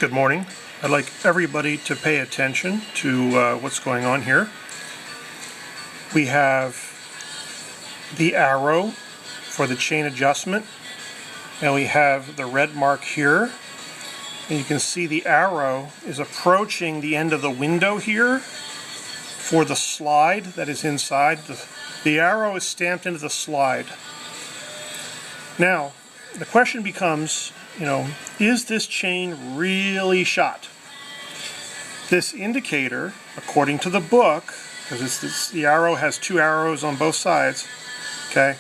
Good morning. I'd like everybody to pay attention to what's going on here. We have the arrow for the chain adjustment, and we have the red mark here. And you can see the arrow is approaching the end of the window here for the slide that is inside. The arrow is stamped into the slide. Now, the question becomes, is this chain really shot? This indicator, according to the book, because the arrow has two arrows on both sides, okay,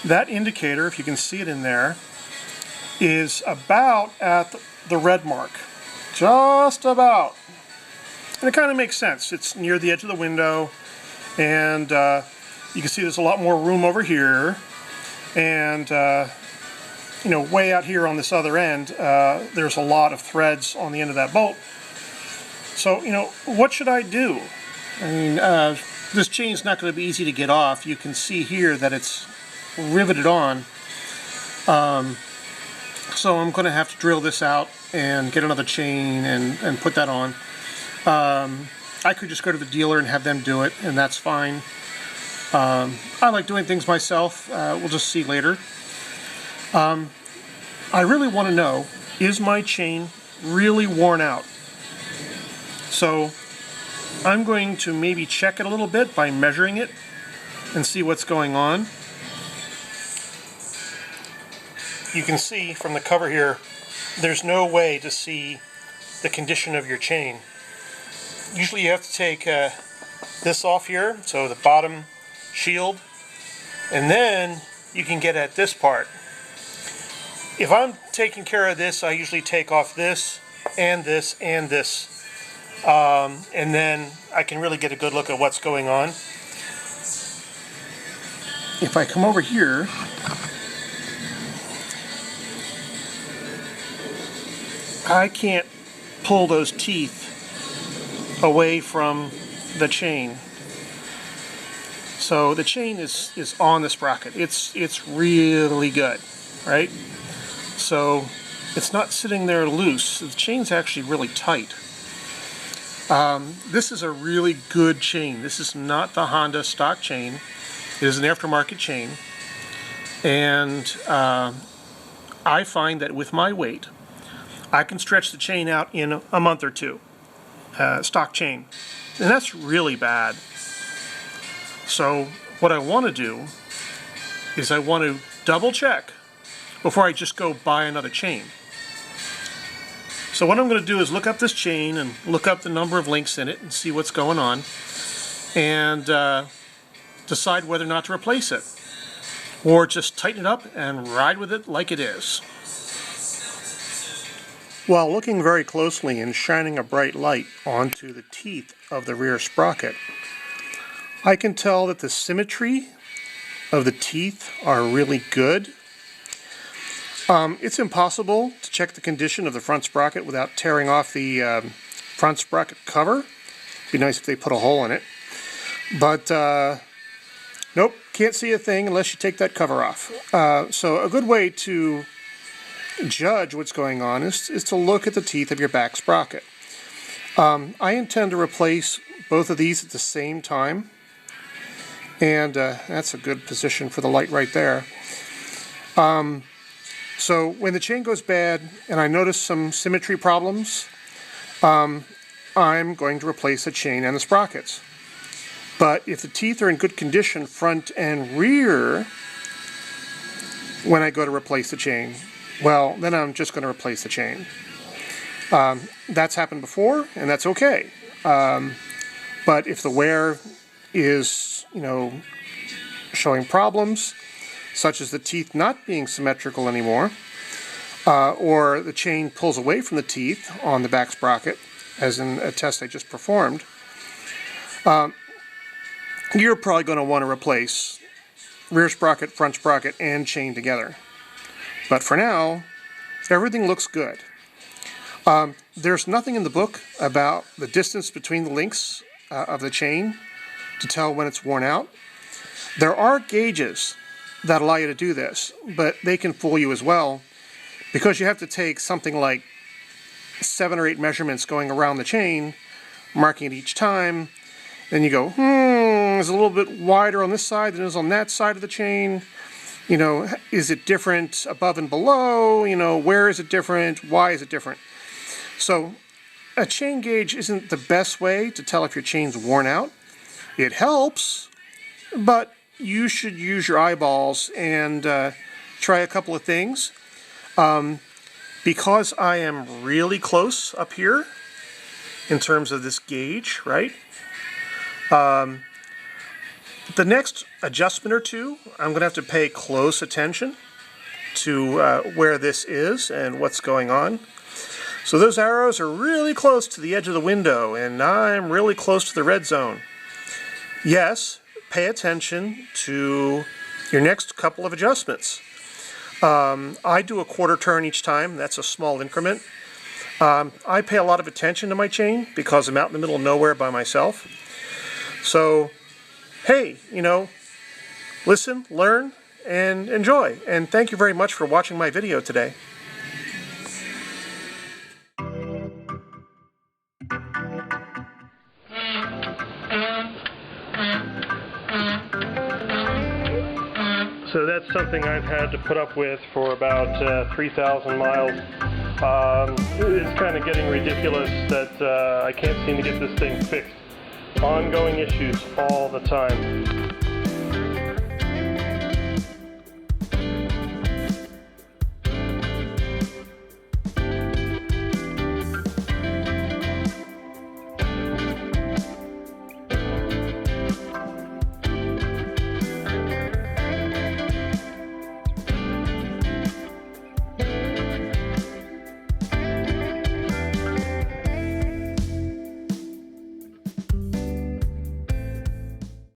that indicator, if you can see it in there, is about at the red mark. Just about. And it kind of makes sense. It's near the edge of the window, and you can see there's a lot more room over here, and way out here on this other end, there's a lot of threads on the end of that bolt. So, what should I do? I mean, this chain's not going to be easy to get off. You can see here that it's riveted on. So I'm going to have to drill this out and get another chain and put that on. I could just go to the dealer and have them do it, and that's fine. I like doing things myself. We'll just see later. I really want to know, is my chain really worn out? So I'm going to maybe check it a little bit by measuring it and see what's going on. You can see from the cover here, there's no way to see the condition of your chain. Usually you have to take this off here, so the bottom shield, and then you can get at this part. If I'm taking care of this, I usually take off this and this and this, and then I can really get a good look at what's going on. If I come over here, I can't pull those teeth away from the chain. So the chain is on the sprocket. It's really good, right? So it's not sitting there loose. The chain's actually really tight. This is a really good chain. This is not the Honda stock chain. It is an aftermarket chain. And I find that with my weight, I can stretch the chain out in a month or two. Stock chain. And that's really bad. So what I want to do is I want to double check before I just go buy another chain. So what I'm going to do is look up this chain and look up the number of links in it and see what's going on, and decide whether or not to replace it, or just tighten it up and ride with it like it is. While looking very closely and shining a bright light onto the teeth of the rear sprocket, I can tell that the symmetry of the teeth are really good. It's impossible to check the condition of the front sprocket without tearing off the front sprocket cover. It'd be nice if they put a hole in it. But nope, can't see a thing unless you take that cover off. So a good way to judge what's going on is to look at the teeth of your back sprocket. I intend to replace both of these at the same time, and that's a good position for the light right there. So when the chain goes bad and I notice some symmetry problems, I'm going to replace the chain and the sprockets. But if the teeth are in good condition front and rear when I go to replace the chain, well, then I'm just going to replace the chain. That's happened before, and that's okay. But if the wear is, showing problems, such as the teeth not being symmetrical anymore, or the chain pulls away from the teeth on the back sprocket, as in a test I just performed, you're probably going to want to replace rear sprocket, front sprocket, and chain together. But for now, everything looks good. There's nothing in the book about the distance between the links of the chain to tell when it's worn out. There are gauges that allow you to do this, but they can fool you as well, because you have to take something like 7 or 8 measurements going around the chain, marking it each time. Then you go, it's a little bit wider on this side than it is on that side of the chain. You know, is it different above and below? You know, where is it different? Why is it different? So a chain gauge isn't the best way to tell if your chain's worn out. It helps, but you should use your eyeballs and try a couple of things. Because I am really close up here in terms of this gauge, right? The next adjustment or two, I'm going to have to pay close attention to where this is and what's going on. So those arrows are really close to the edge of the window, and I'm really close to the red zone. Yes, pay attention to your next couple of adjustments. I do a quarter turn each time. That's a small increment. I pay a lot of attention to my chain because I'm out in the middle of nowhere by myself. So, hey, you know, listen, learn, and enjoy. And thank you very much for watching my video today. So that's something I've had to put up with for about 3,000 miles. It's kind of getting ridiculous that I can't seem to get this thing fixed. Ongoing issues all the time.